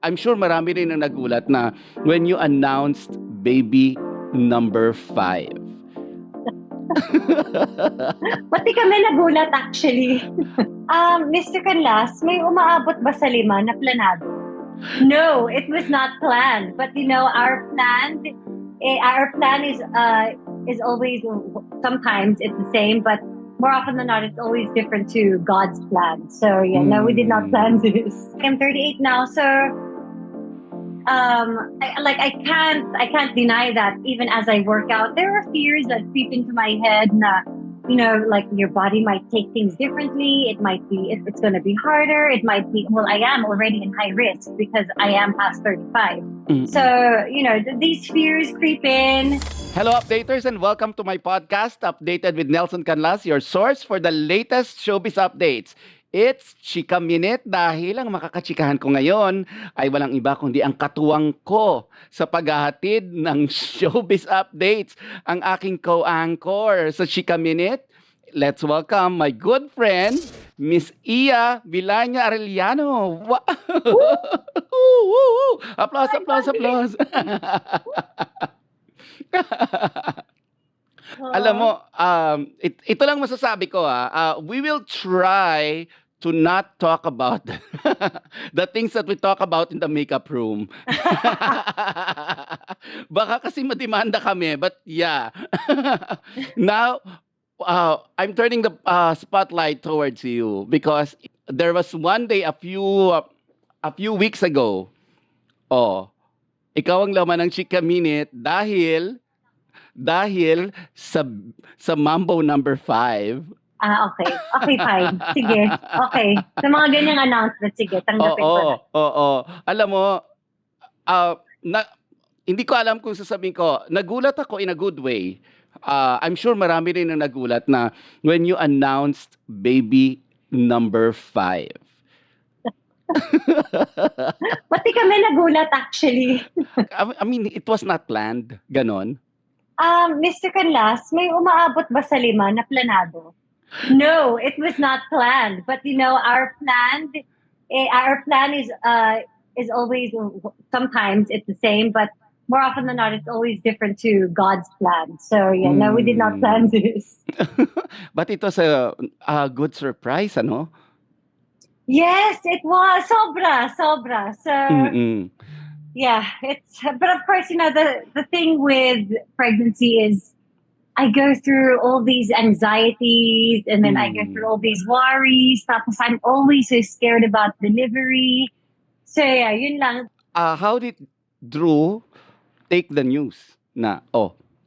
I'm sure marami rin ang nagulat na when you announced baby number 5. Pati kami nagulat actually. Mr. Canlas, may umaabot ba sa 5 na planado? No, it was not planned. But our plan is always, sometimes it's the same, but more often than not, it's always different to God's plan. So no, we did not plan this. I'm 38 now, so I can't deny that even as I work out, there are fears that creep into my head na, like your body might take things differently. It might be, if it's going to be harder, it might be, well, I am already in high risk because I am past 35. So, these fears creep in. Hello, updaters, and welcome to my podcast, Updated with Nelson Canlas, your source for the latest showbiz updates. It's Chika Minute dahil ang makakachikahan ko ngayon ay walang iba kundi ang katuwang ko sa paghahatid ng showbiz updates, ang aking co-anchor sa Chika Minute. Let's welcome my good friend, Miss Iya Villania Arellano. Wow! Applause, applause, applause. Alam mo, ito lang masasabi ko, we will try to not talk about the things that we talk about in the makeup room. Baka kasi madimanda kami, but yeah. Now, I'm turning the spotlight towards you because there was one day a few weeks ago, ikaw ang laman ng Chika Minute dahil sa Mambo number 5. Okay. Okay, fine. Sige. Okay. Sa mga ganyang announcement, sige, tanggapin ko na. Oo. Alam mo, hindi ko alam kung sasabihin ko, nagulat ako in a good way. I'm sure marami rin ang nagulat na when you announced baby number 5. Pati kami nagulat actually. I mean, it was not planned. Ganon. Mr. Canlas, may umaabot ba sa 5 na planado? No, it was not planned. But our plan is always, sometimes it's the same, but more often than not, it's always different to God's plan. So no, we did not plan this. But it was a good surprise, ano? Yes, it was. Sobra. So yeah, but of course, the thing with pregnancy is I go through all these anxieties and then I go through all these worries. Tapos I'm always so scared about delivery. So yeah, yun lang. How did Drew take the news na,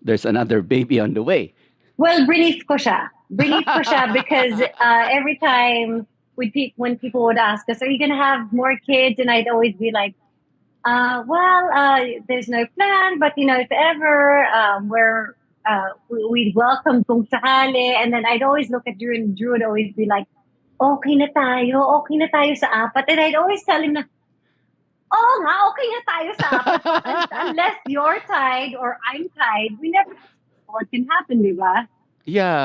there's another baby on the way? Well, brief ko siya because every time when people would ask us, are you going to have more kids? And I'd always be like, there's no plan, but if ever, we'd welcome kung sakali. And then I'd always look at Drew, and Drew would always be like, okay na tayo sa 4. And I'd always tell him na, okay na tayo sa 4. Unless you're tied or I'm tied, we never know what can happen, di ba? Yeah.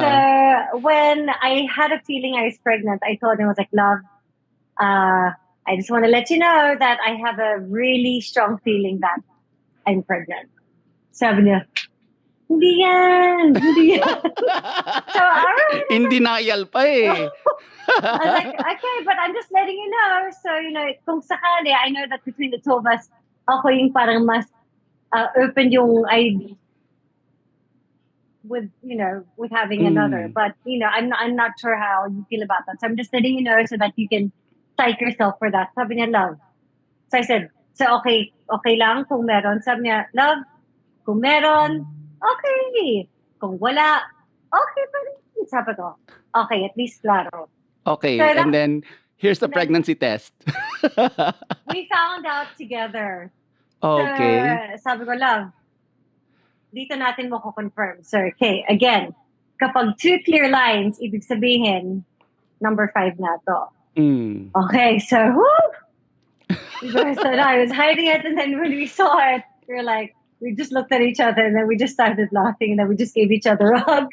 So when I had a feeling I was pregnant, I told him, I was like, love, I just want to let you know that I have a really strong feeling that I'm pregnant. Sabi niya, hindi yan. So, alright. In denial pa eh. I was like, okay, but I'm just letting you know. So, kung sakali, I know that between the two of us, ako yung parang mas open yung idea with having another. But, I'm not sure how you feel about that. So I'm just letting you know so that you can psych yourself for that. Sabi niya, love. So I said, okay lang kung meron. Sabi niya, love, kung meron, okay. Kung wala, okay pa rin. Sabi ko, okay, at least klaro. Okay, so and then here's the pregnancy test. We found out together. Okay. So, sabi ko, love, dito natin mo ko-confirm. So, okay, again, kapag 2 clear lines, ibig sabihin, number 5 na to. Okay, so, so I was hiding it, and then when we saw it, we just looked at each other, and then we just started laughing, and then we just gave each other a hug.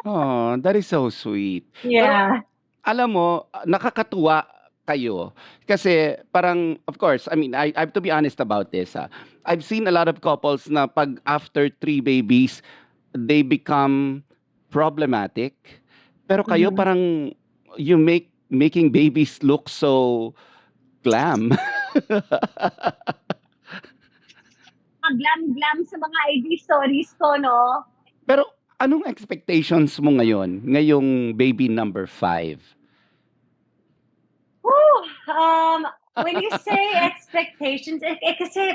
Oh, that is so sweet. Yeah. Pero, alam mo, nakakatuwa kayo? Kasi parang, of course, I mean, I have to be honest about this. I've seen a lot of couples na pag after 3 babies, they become problematic. Pero kayo Mhm. parang you making babies look so glam. Glam-glam sa mga IG stories ko, no? Pero anong expectations mo ngayon, ngayong baby number 5? Whew, when you say expectations, kasi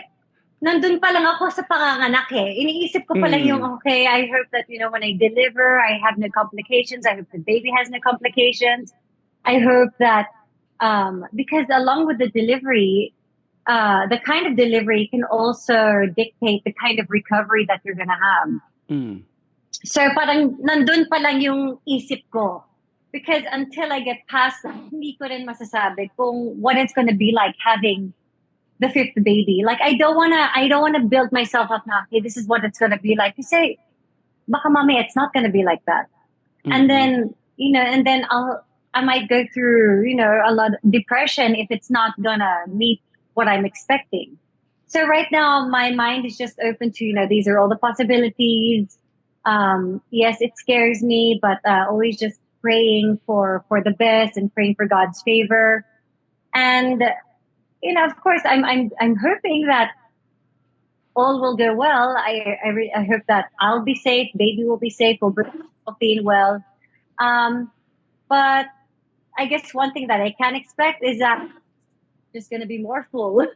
nandun pa lang ako sa panganganak eh. Iniisip ko pa lang yung, Mm. okay, I hope that, when I deliver, I have no complications. I hope the baby has no complications. I hope that, because along with the delivery, the kind of delivery can also dictate the kind of recovery that you're gonna have. Mm. So parang nandun pa lang yung isip ko. Because until I get past that, hindi ko rin masasabi kung what it's gonna be like having the 5th baby. Like I don't wanna build myself up na, okay, this is what it's gonna be like. Kasi baka mami, it's not gonna be like that. Mm-hmm. And then, and then I might go through, a lot of depression if it's not gonna meet what I'm expecting. So right now, my mind is just open to, these are all the possibilities. Yes, it scares me, but always just praying for the best and praying for God's favor. And, of course, I'm hoping that all will go well. I hope that I'll be safe, baby will be safe, we'll be healthy and well. But I guess one thing that I can expect is that just gonna be more full.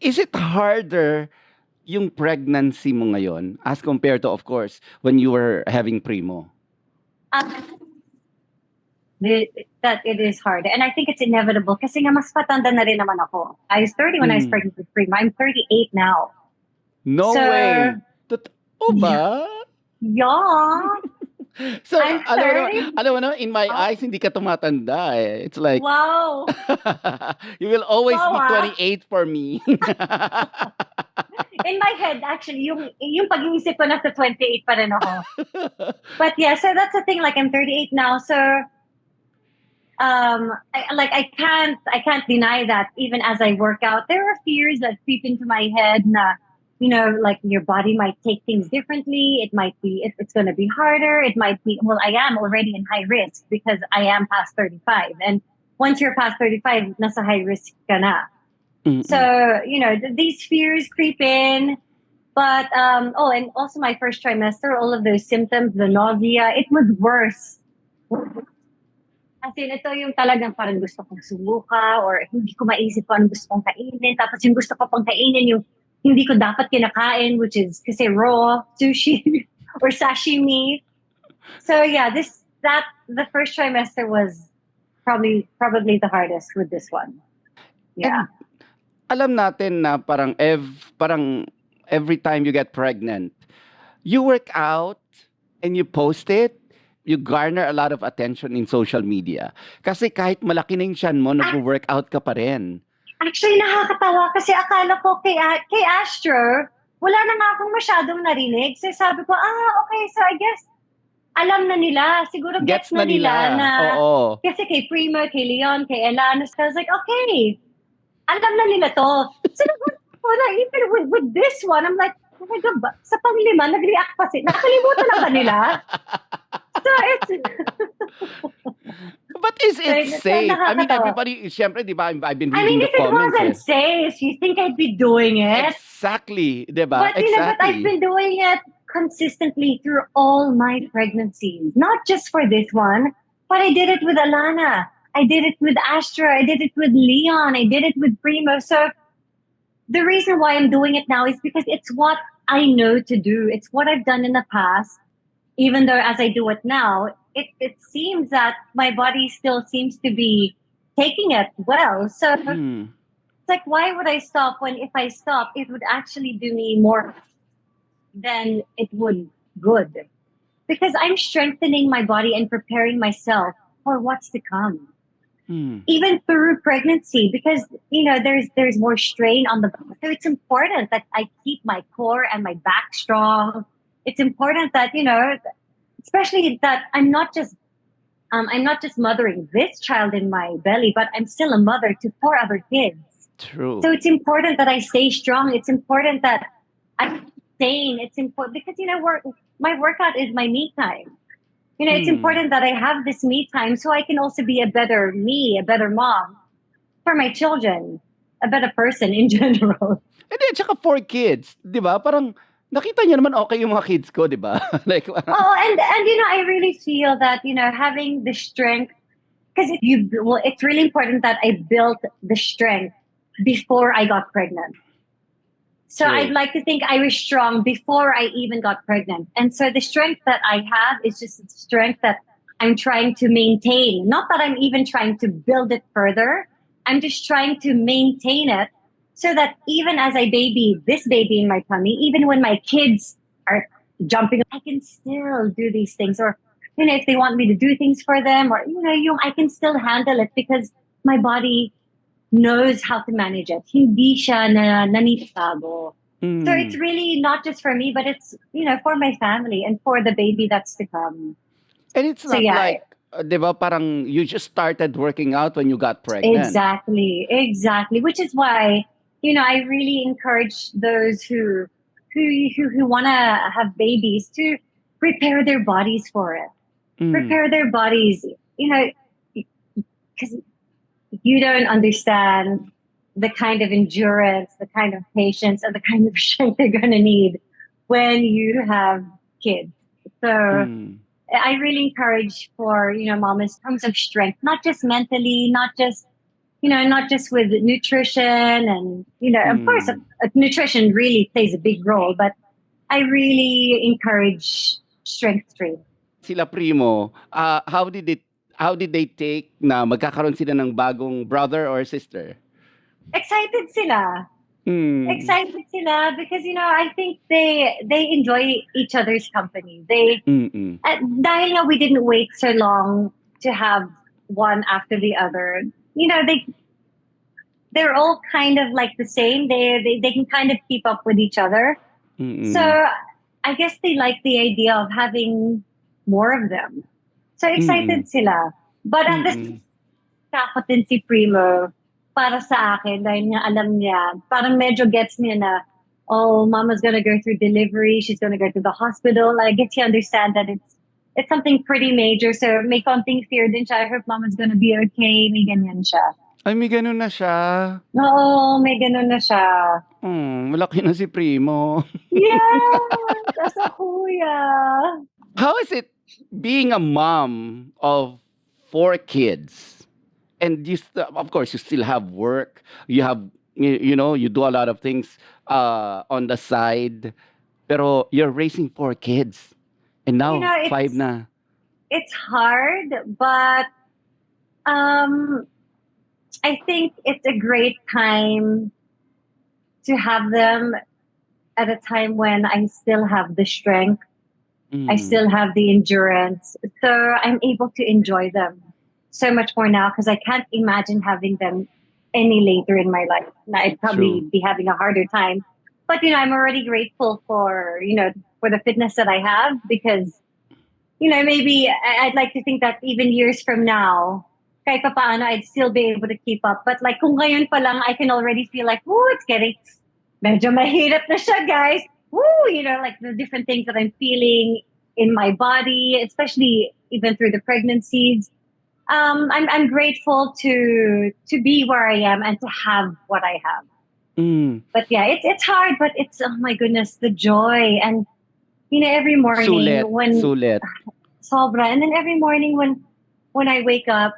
Is it harder yung pregnancy mo ngayon as compared to, of course, when you were having primo? That it is hard. And I think it's inevitable kasi nga mas patanda na rin naman ako. I was 30 when I was pregnant with primo. I'm 38 now. No So, way! Totoo ba? Yeah. So, I'm alam mo 30. in my eyes, hindi ka tumatanda eh. It's like, Wow. you will always Wow, be 28 for me. In my head, actually, yung pag-iisip ko nasa 28 pa rin ako. But yeah, so that's the thing. Like, I'm 38 now, so I can't deny that even as I work out, there are fears that creep into my head na, like your body might take things differently. It might be, if it's going to be harder, it might be, well, I am already in high risk because I am past 35. And once you're past 35, nasa high risk ka na. Mm-mm. So, these fears creep in. But, and also my first trimester, all of those symptoms, the nausea, it was worse. As in, ito yung talagang parang gusto kong sumuka or hindi ko maisip kung anong gusto kong kainin. Tapos yung gusto ko pang kainin yung hindi ko dapat kinakain, which is kasi raw sushi or sashimi. So yeah, the first trimester was probably the hardest with this one. Yeah. And alam natin na parang every time you get pregnant, you work out and you post it, you garner a lot of attention in social media. Kasi kahit malaki na yung tiyan mo, nag-workout ka pa rin. Actually, nakakatawa kasi akala ko kay Astro, wala na nga akong masyadong narinig. So sabi ko, okay, so I guess alam na nila. Siguro gets na nila na. Oo. Kasi kay Primo, kay Leon, kay Elano, so I was like, okay, alam na nila to. So even with this one, I'm like, oh my God, sa panglima, nag-react pa sila. Nakalimutan na ba nila? So it's... But is it safe? I mean, everybody, syempre, di ba, I've been reading the comments. If it wasn't safe, you think I'd be doing it? Exactly, di ba? But, but I've been doing it consistently through all my pregnancies. Not just for this one, but I did it with Alana. I did it with Astra. I did it with Leon. I did it with Primo. So the reason why I'm doing it now is because it's what I know to do. It's what I've done in the past. Even though as I do it now, it seems that my body still seems to be taking it well. So it's like, why would I stop when if I stop, it would actually do me more than it would good. Because I'm strengthening my body and preparing myself for what's to come. Even through pregnancy, because there's more strain on the body. So it's important that I keep my core and my back strong. It's important that especially that I'm not just I'm not just mothering this child in my belly, but I'm still a mother to 4 other kids. True. So it's important that I stay strong. It's important that I'm sane. It's important because, my workout is my me time. It's important that I have this me time so I can also be a better me, a better mom for my children, a better person in general. Hindi, tsaka 4 kids, 'di ba? Parang nakita niyo naman okay yung mga kids ko, 'di ba? Like Oh, and I really feel that having the strength, because it's really important that I built the strength before I got pregnant. So True. I'd like to think I was strong before I even got pregnant. And so the strength that I have is just the strength that I'm trying to maintain. Not that I'm even trying to build it further. I'm just trying to maintain it so that even as I baby this baby in my tummy, even when my kids are jumping, I can still do these things. Or, if they want me to do things for them, or, I can still handle it because my body knows how to manage it. Hindi siya nanitago. So it's really not just for me, but it's, for my family and for the baby that's to come. And it's So not yeah, like, 'di ba, parang you just started working out when you got pregnant. exactly. Which is why, I really encourage those who want to have babies to prepare their bodies for it. Prepare their bodies, because you don't understand the kind of endurance, the kind of patience, and the kind of strength they're going to need when you have kids. So I really encourage for, mamas in terms of strength, not just mentally, not just with nutrition and, of course, nutrition really plays a big role, but I really encourage strength training. Sila Primo, how did they take na magkakaroon sila ng bagong brother or sister? Excited sila. Excited sila because, I think they enjoy each other's company. Dahil nga we didn't wait so long to have one after the other. They're all kind of like the same. They can kind of keep up with each other. So I guess they like the idea of having more of them. So excited sila. But at the takot din si Primo para sa akin dahil nga alam niya, parang medyo gets niya na, oh, mama's gonna go through delivery, she's gonna go to the hospital. I get to understand that it's something pretty major. So may konting fear din siya. I hope mama's gonna be okay. May ganyan siya. Ay, may ganun na siya. Oo, may ganun na siya. Malaki na si Primo. Yeah, that's a kuya. How is it being a mom of 4 kids? And of course, you still have work. You have, you do a lot of things on the side. Pero you're raising 4 kids. And now, 5 na. It's hard, but I think it's a great time to have them at a time when I still have the strength. I still have the endurance. So I'm able to enjoy them so much more now because I can't imagine having them any later in my life. I'd probably be having a harder time. But, I'm already grateful for, for the fitness that I have because, maybe I'd like to think that even years from now, kahit pa paano, I'd still be able to keep up. But like, kung ngayon pa lang, I can already feel like, woo, it's getting, medyo mahirap na siya, guys. Woo, like the different things that I'm feeling in my body, especially even through the pregnancies. I'm grateful to be where I am and to have what I have. But yeah, it's hard, but it's, oh my goodness, the joy. And, every morning Sulit. Sobra. And then every morning when I wake up,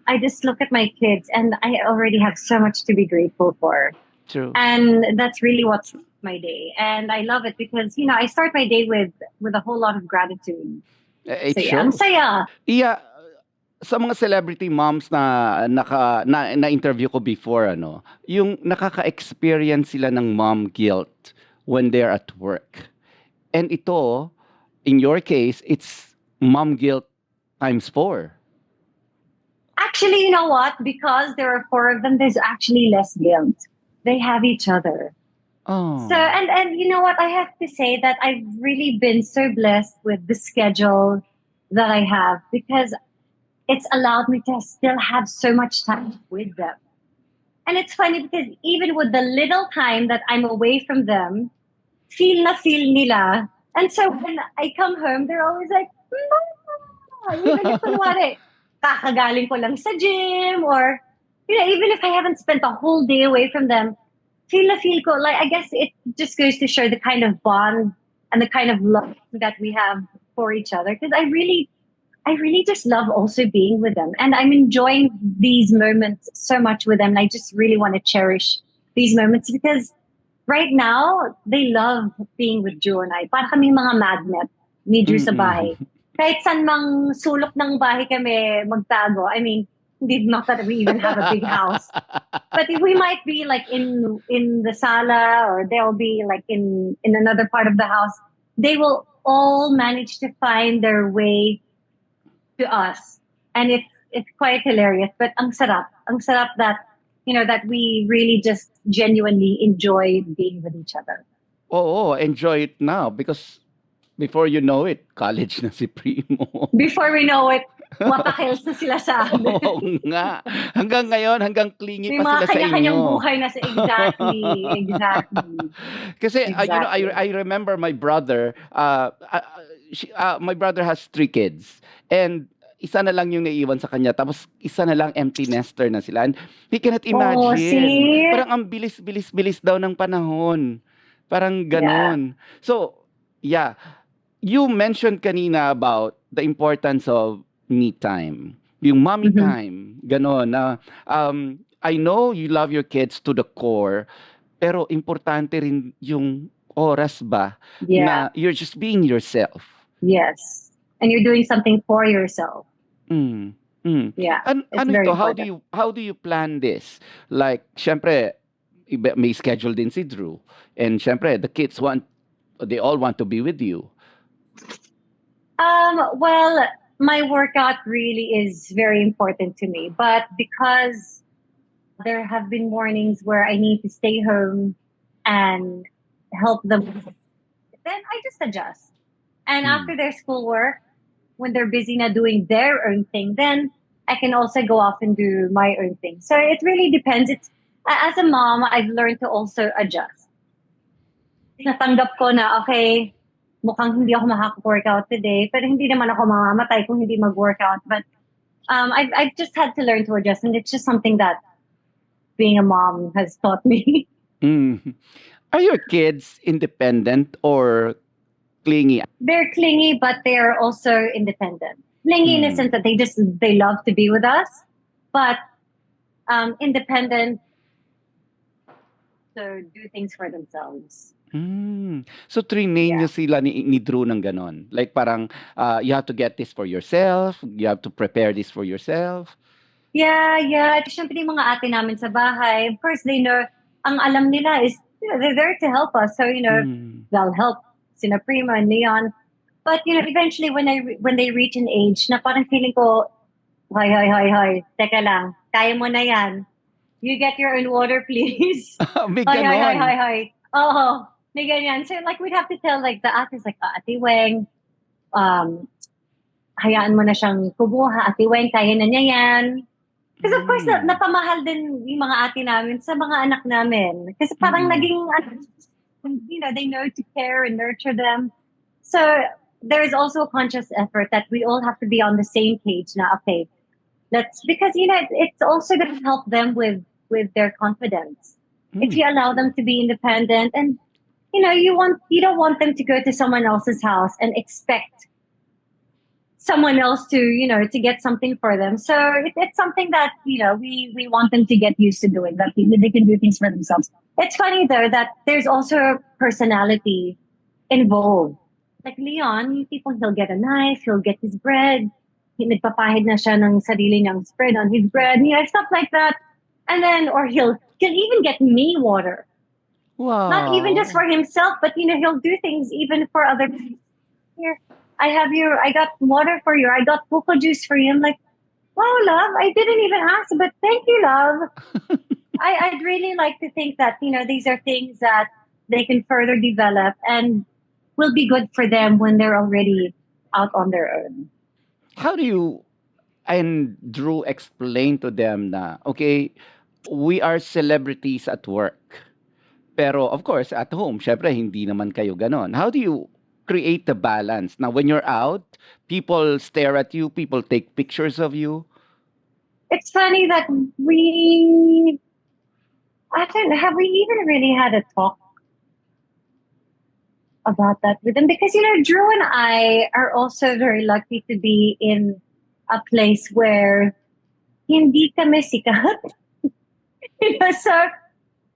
I just look at my kids and I already have so much to be grateful for. True. And that's really what's my day. And I love it because, I start my day with a whole lot of gratitude. It So yeah, shows. ang saya. Iya, sa mga celebrity moms na na-interview ko before, yung nakaka-experience sila ng mom guilt when they're at work. And ito, in your case, it's mom guilt times 4. Actually, you know what? Because there are 4 of them, there's actually less guilt. They have each other. Oh. So, and you know what? I have to say that I've really been so blessed with the schedule that I have because it's allowed me to still have so much time with them. And it's funny because even with the little time that I'm away from them, feel na feel nila. And so when I come home, they're always like, "Mama," even if kunwari, kakagaling ko lang sa gym or, even if I haven't spent a whole day away from them, feel na feel ko. Like, I guess it just goes to show the kind of bond and the kind of love that we have for each other. Because I really just love also being with them. And I'm enjoying these moments so much with them. And I just really want to cherish these moments because right now, they love being with Drew and I. Para kami mga magnet ni Drew sa bahay. Mm-mm. Kahit saan mang sulok ng bahay kami magtago. I mean, not that we even have a big house. But if we might be like in the sala or they'll be like in another part of the house, they will all manage to find their way to us. And it's quite hilarious. But ang sarap. Ang sarap that that we really just genuinely enjoy being with each other. Oo, enjoy it now because before you know it, college na si Primo. Before we know it, wapakils na sila sa amin. Oo nga. Hanggang ngayon, hanggang clingy May pa mga sila sa kanya-kanyang inyo. buhay na sa exactly. Kasi, Exactly. I remember my brother, my brother has 3 kids. And isa na lang yung naiiwan sa kanya. Tapos isa na lang empty nester na sila. And he cannot Oh, imagine. see? Parang ang bilis-bilis-bilis daw ng panahon. Parang Yeah. ganon. So, yeah. You mentioned kanina about the importance of me time. Yung mommy Mhm. time. Ganon. Na, I know you love your kids to the core. Pero importante rin yung oras ba Yeah. na you're just being yourself. Yes. And you're doing something for yourself. Mm. Mm. Yeah. It's Ano very ito? important. How do you plan this? Like, syempre, may schedule din si Drew. And syempre, the kids they all want to be with you. Well, my workout really is very important to me, but because there have been mornings where I need to stay home and help them, then I just adjust. And after their schoolwork, when they're busy na doing their own thing, then I can also go off and do my own thing. So it really depends. As a mom, I've learned to also adjust. Natanggap ko na, okay, mukhang hindi ako makaka-workout today, pero hindi naman ako mamamatay kung hindi mag-workout. But I've just had to learn to adjust, and it's just something that being a mom has taught me. Mm. Are your kids independent or clingy? They're clingy, but they're also independent. Clingy in the sense that they love to be with us, but independent, so do things for themselves. So, trinain Yeah. niyo sila ni Drew ng ganon? Like parang, you have to get this for yourself, you have to prepare this for yourself? Yeah. Siyempre yung mga ate namin sa bahay, of course, they know, ang alam nila is, they're there to help us. So, they'll help sina Prima and Leon. But, eventually when they reach an age na parang feeling ko, hoy, teka lang, kaya mo na yan. You get your own water, please. May Hoy. ganon. Oo, may ganyan. So, like, we'd have to tell, like, the ates, like, Ate Weng, hayaan mo na siyang kumuha. Ate Weng, kaya na niya yan. Because of course, napamahal din yung mga ate namin sa mga anak namin. Kasi parang naging, they know to care and nurture them. So, there's also a conscious effort that we all have to be on the same page na, okay, because, it's also going to help them with their confidence. If you allow them to be independent and, you don't want them to go to someone else's house and expect someone else to, to get something for them. So it's something that, we want them to get used to doing, that they can do things for themselves. It's funny though that there's also personality involved. Like Leon, people, he'll get a knife, he'll get his bread, nagpapahid na siya ng sarili niyang spread on his bread, stuff like that. And then, or he'll even get me water. Wow. Not even just for himself, but he'll do things even for other people. Here, I got water for you. I got cocoa juice for you. I'm like, wow, love, I didn't even ask, but thank you, love. I'd really like to think that, these are things that they can further develop and will be good for them when they're already out on their own. How do you and Drew explain to them na, okay, we are celebrities at work. Pero of course, at home, syempre hindi naman kayo ganon. How do you create the balance? Now, when you're out, people stare at you, people take pictures of you. It's funny that we, I don't know, have we even really had a talk about that with them? Because, Drew and I are also very lucky to be in a place where hindi kami sikat. So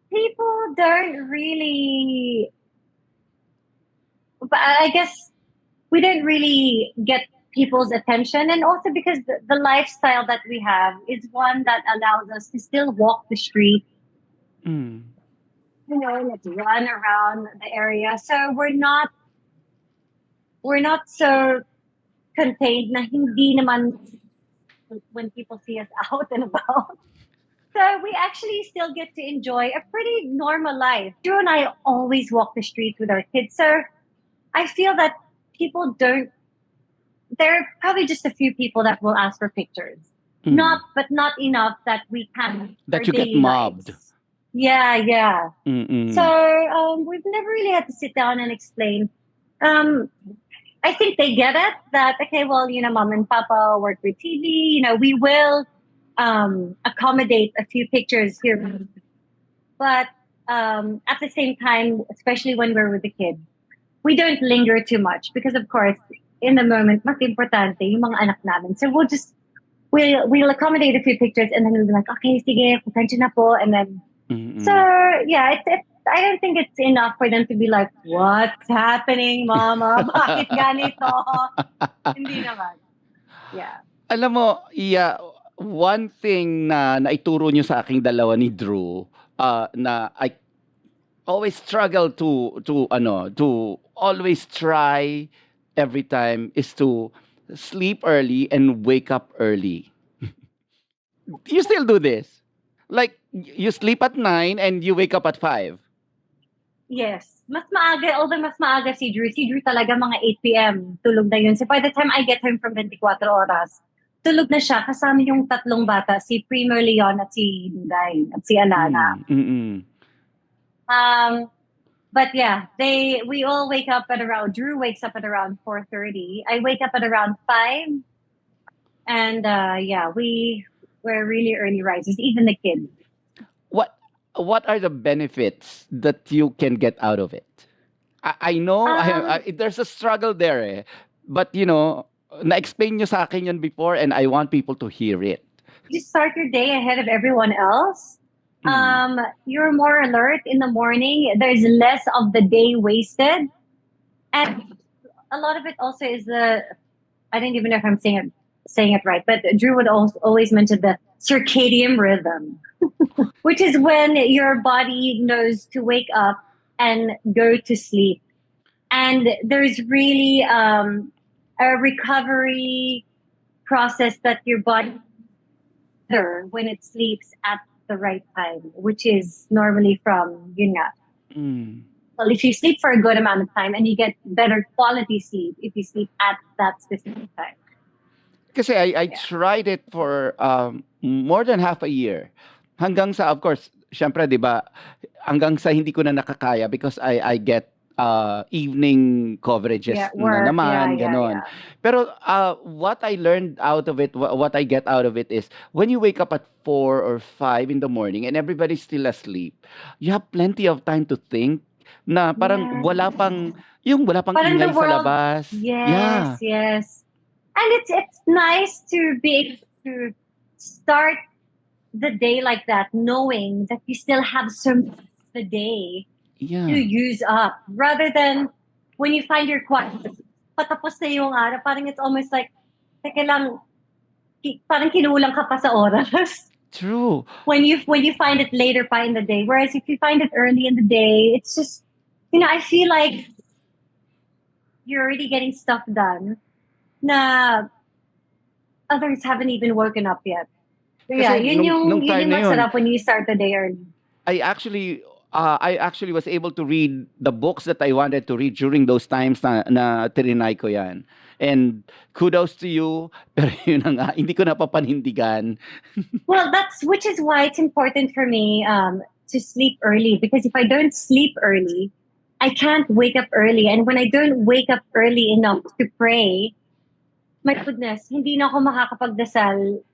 people don't really, but I guess we don't really get people's attention. And also because the lifestyle that we have is one that allows us to still walk the street, Mm. let's run around the area. So we're not so contained na hindi naman when people see us out and about. So we actually still get to enjoy a pretty normal life. Drew and I always walk the streets with our kids. So I feel that people don't, there are probably just a few people that will ask for pictures. But not enough that we can That our you get daily mobbed. lives. Yeah. Mm-mm. So we've never really had to sit down and explain. I think they get it that, okay, well, mom and papa work with TV, we will accommodate a few pictures here. But at the same time, especially when we're with the kids, we don't linger too much because, of course, in the moment, mas importante yung mga anak namin. So we'll accommodate a few pictures and then we'll be like, okay, sige, pasensya na po. And then, so yeah, I don't think it's enough for them to be like, what's happening, mama? Bakit ganito? Hindi naman. Yeah. Alam mo, Iya, one thing na naituro niyo sa aking dalawa ni Drew, na I always struggle to always try every time is to sleep early and wake up early. You still do this? Like you sleep at 9 and you wake up at 5. Yes. Although mas maaga si Drew talaga mga 8 p.m. tulog na yun. So by the time I get home from 24 oras, tulog na siya kasama yung tatlong bata, si Primo Leon at si Dinday at si Alana. But yeah, we all wake up at around, Drew wakes up at around 4:30. I wake up at around 5. And yeah, we're really early risers, even the kids. What are the benefits that you can get out of it? I know there's a struggle there eh. But na-explain nyo sa akin yun before and I want people to hear it. You start your day ahead of everyone else. You're more alert in the morning. There's less of the day wasted. And a lot of it also is I don't even know if I'm saying it right, but Drew would always mention the circadian rhythm, which is when your body knows to wake up and go to sleep. And there's really a recovery process that your body when it sleeps at the right time, which is normally from yun nga. Well, if you sleep for a good amount of time and you get better quality sleep if you sleep at that specific time. Kasi I tried it for more than half a year. Hanggang sa, of course, syempre, di ba, hanggang sa hindi ko na nakakaya because I get evening coverages na naman, ganon. Pero what I learned out of it, what I get out of it is, when you wake up at 4 or 5 in the morning and everybody's still asleep, you have plenty of time to think na parang wala pang parang ingay sa labas. Yes. And it's nice to be able to start the day like that, knowing that you still have some of the day to use up, rather than when you find your patapos na yung araw, parang it's almost like, teka lang, parang kinulang ka pa sa oras. True. When you find it later pa in the day. Whereas if you find it early in the day, it's just, I feel like you're already getting stuff done na others haven't even woken up yet. So yeah, yun yung masarap when you start the day early. I actually I actually was able to read the books that I wanted to read during those times na trinay ko yan. And kudos to you, pero yun na nga, hindi ko napapanindigan. Well, which is why it's important for me to sleep early, because if I don't sleep early, I can't wake up early. And when I don't wake up early enough to pray, my goodness, hindi na ako makakapagdasal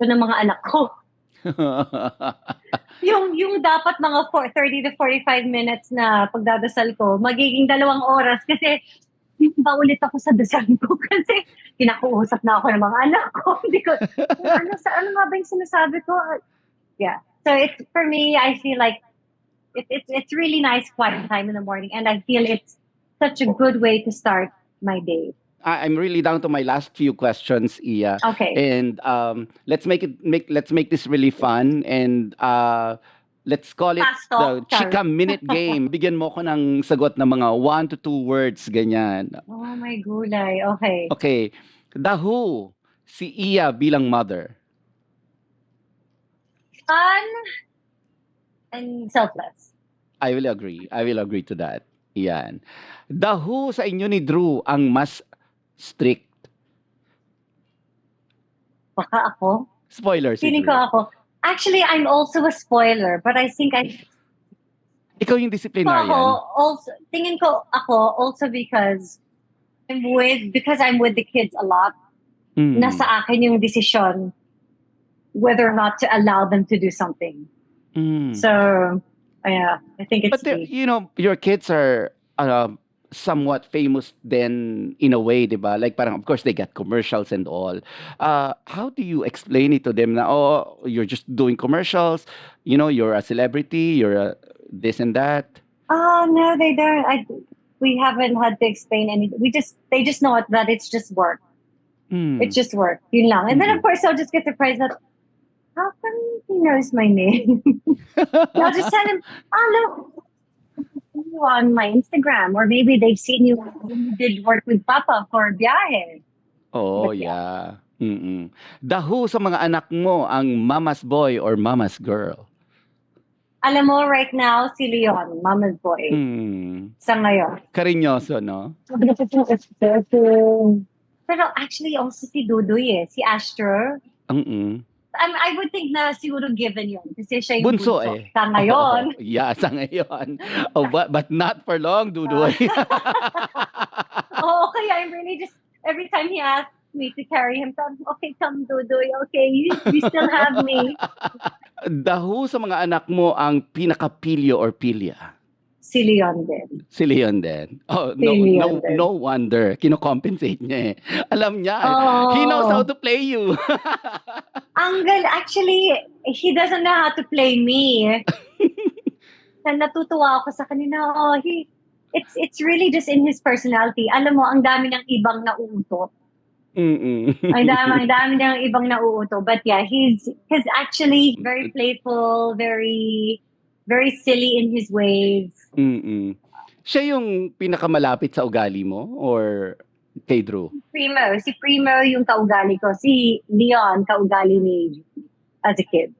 ng mga anak ko. yung dapat mga 30 to 45 minutes na pagdadasal ko, magiging 2 oras kasi ba ulit ako sa dasal ko kasi kinakausap na ako ng mga anak ko. Hindi ko, ano nga ba yung sinasabi ko? Yeah. So for me, I feel like it's really nice quiet time in the morning, and I feel it's such a good way to start my day. I'm really down to my last few questions, Iya. Okay. And let's make this really fun, and let's call it the Chika Minute Game. Bigyan mo ko ng sagot ng mga 1 to 2 words, ganyan. Oh my gulay. Okay. Okay. The Who, si Iya bilang mother. Fun and selfless. I will agree to that. Yan. The Who sa inyo ni Drew ang mas strict? Baka ako. Spoiler si Feeling Drew. ko ako. Actually, I'm also a spoiler, but I think Ikaw yung disciplinarian. Tingin ko ako also because I'm with the kids a lot. Nasa akin yung decision whether or not to allow them to do something. So, yeah, I think it's But your kids are somewhat famous then in a way, diba? Like parang, of course, they get commercials and all. How do you explain it to them na, you're just doing commercials, you're a celebrity, you're a this and that? No, they don't. We haven't had to explain anything. They just know that it's just work. It's just work. Yun lang. And then, of course, I'll just get surprised that, how come he knows my name? I'll just tell him, look, you on my Instagram, or maybe they've seen you did work with Papa for biyahe. Oh, yeah. The Who sa mga anak mo ang mama's boy or mama's girl? Alam mo, right now, si Leon, mama's boy. Sa ngayon. Karinyoso, no? Pero actually, also si Dudoy si Astro. I would think na siguro given yun. Kasi siya yung bunso. Sa ngayon. Yeah, sa ngayon. But not for long, Dudoy. Kaya I'm really just, every time he asks me to carry him, okay, come Dudoy, okay, you still have me. The Who sa mga anak mo ang pinaka-pilyo or pilya? Si Leon din. Si Leon din. No wonder. Kino-compensate niya Alam niya. He knows how to play you. Actually, he doesn't know how to play me. Natutuwa ako sa kanina. It's really just in his personality. Alam mo, ang dami niyang ibang nauuto. Ang dami niyang ibang nauuto. But yeah, he's actually very playful, very very silly in his ways. Siya yung pinakamalapit sa ugali mo or kay Drew? Si Primo yung kaugali ko. Si Leon, kaugali ni as a kid.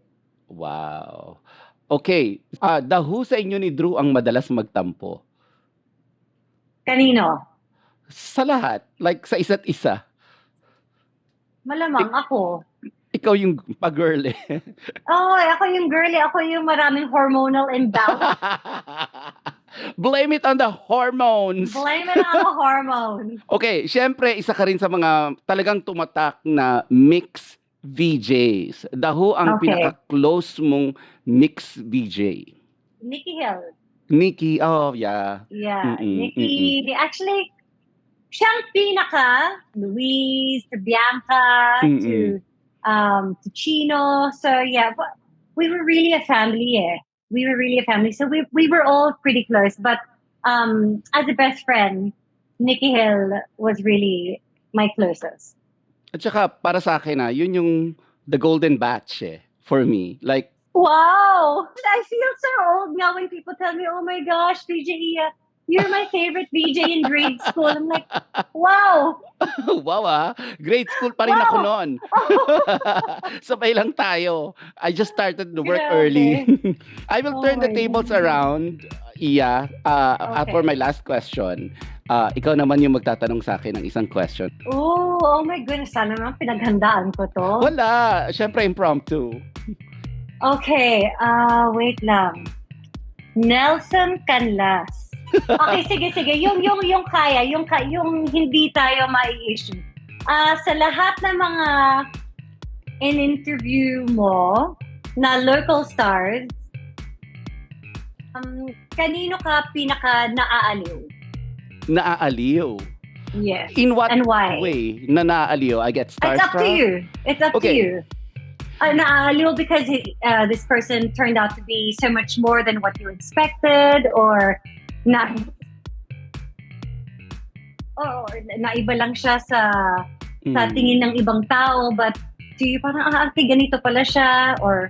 Wow. Okay. The Who sa inyo ni Drew ang madalas magtampo? Kanino? Sa lahat. Like sa isa't isa. Malamang ako. Ikaw yung pa-girl ako yung girly. Ako yung maraming hormonal imbalance. Blame it on the hormones. Blame it on the hormones. Okay, syempre, isa ka rin sa mga talagang tumatak na mix VJs. The Who ang pinaka-close mong mix VJ? Nikki Hill. Nikki, oh yeah. Yeah, Nikki. Actually, siyang pinaka, Luis, to Bianca, to Chino. So yeah, we were really a family. So we were all pretty close. But as a best friend, Nikki Hill was really my closest. At saka para sa akin yun yung the golden batch for me. Like, wow! I feel so old now when people tell me, oh my gosh, DJ Iya, You're my favorite VJ in grade school. I'm like, wow. Wow, grade school pa rin ako Wow. noon. Sabay lang tayo. I just started to work Grabe. early. I will Oh turn the my tables God. around, Iya, for my last question. Ikaw naman yung magtatanong sa akin ng isang question. Oh my goodness. Sana naman pinaghandaan ko to. Wala. Syempre, impromptu. Okay, wait lang. Nelson Canlas. Okay, sige. Yung kaya, yung hindi tayo mai-issue. Sa lahat ng mga in-interview mo na local stars, kanino ka pinaka naaaliw? Naaaliw. Yes. In what And why? way na naaaliw? I get starstruck? It's up to you. It's up to you. Naaaliw because this person turned out to be so much more than what you expected, or naiba lang siya sa tingin ng ibang tao, but to you parang ganito pala siya, or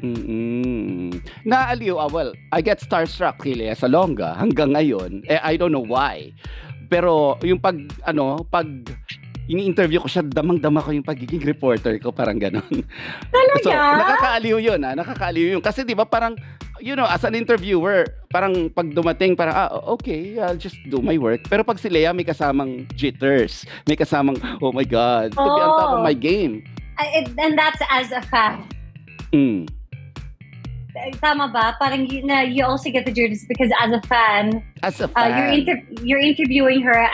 Naaliw, well, I get starstruck really as a longa hanggang ngayon. I don't know why. Pero yung pag ini-interview ko siya, damang-dama ko yung pagiging reporter ko, parang ganon. Talaga? So, nakakaaliw yun. Nakakaaliw yun. Kasi di ba parang, as an interviewer, parang pag dumating, parang, okay, I'll just do my work. Pero pag si Lea, may kasamang jitters. May kasamang, oh my God, to be on top of my game. And that's as a fan. Tama ba? Parang you also get the jitters because as a fan, you're interviewing her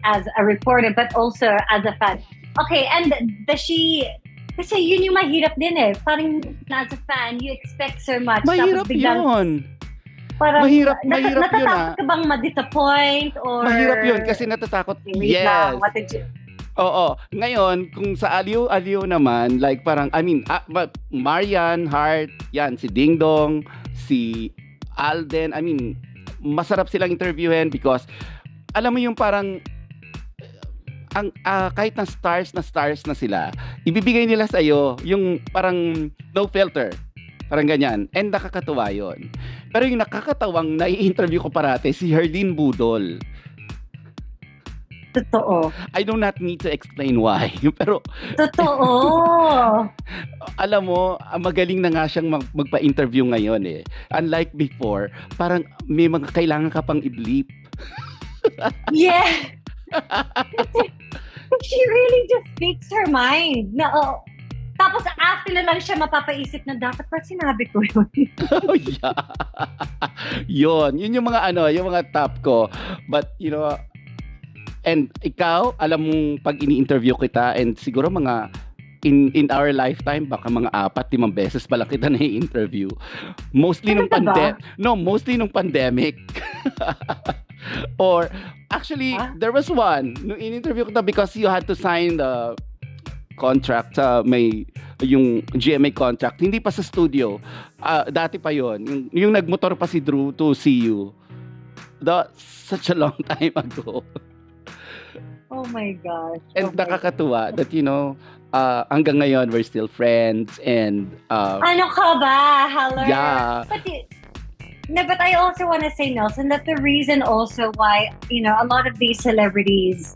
as a reporter, but also as a fan. Okay, and kasi yun yung mahirap din eh. Parang as a fan, you expect so much. Mahirap yun. Parang, mahirap yun. Natatakot ka bang ma-disappoint? Or... Mahirap yun kasi natatakot. Yes. What did you... Oo. Ngayon, kung sa aliw-aliw naman, like parang, Marian, Hart, yan, si Ding Dong, si Alden, masarap silang interviewin because, alam mo yung parang, kahit na stars na sila, ibibigay nila sa'yo yung parang no filter. Parang ganyan. And nakakatuwa yun. Pero yung nakakatawang nai-interview ko parate, si Herlene Budol. Totoo. I do not need to explain why. Pero totoo. Alam mo, magaling na nga siyang magpa-interview ngayon eh. Unlike before, parang may mga kailangan ka pang i-bleep. Yeah. She really just speaks her mind. Tapos after na lang siya mapapaisip na dapat pa sinabi ko yun. Oh yeah. Yun yung mga yung mga top ko. But and ikaw, alam mong pag ini-interview kita, and siguro mga in our lifetime, baka mga 4-5 beses pala kita na-interview. Mostly nung pandemic. Or actually, there was one nung in-interview kita because you had to sign the contract yung GMA contract. Hindi pa sa studio. Dati pa yon. Yung nagmotor pa si Drew to see you. Such a long time ago. Oh my gosh. And nakakatuwa that hanggang ngayon we're still friends and ano ka ba? Hello? Yeah. But I also want to say, Nelson, that the reason also why a lot of these celebrities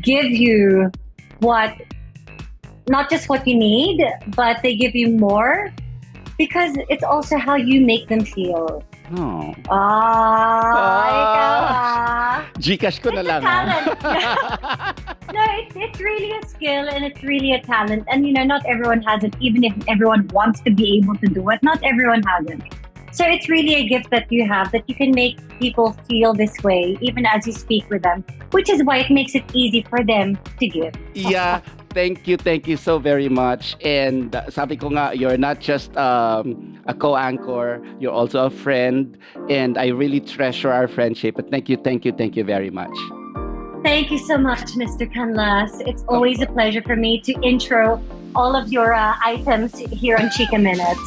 give you not just what you need, but they give you more because it's also how you make them feel. Oh. Gcash ko na lang. No, it's really a skill and it's really a talent. And not everyone has it. Even if everyone wants to be able to do it, not everyone has it. So it's really a gift that you have, that you can make people feel this way, even as you speak with them, which is why it makes it easy for them to give. Yeah. Thank you so very much. And sabi ko nga, you're not just a co-anchor, you're also a friend, and I really treasure our friendship. But thank you very much. Thank you so much, Mr. Canlas. It's always a pleasure for me to intro all of your items here on Chika Minutes.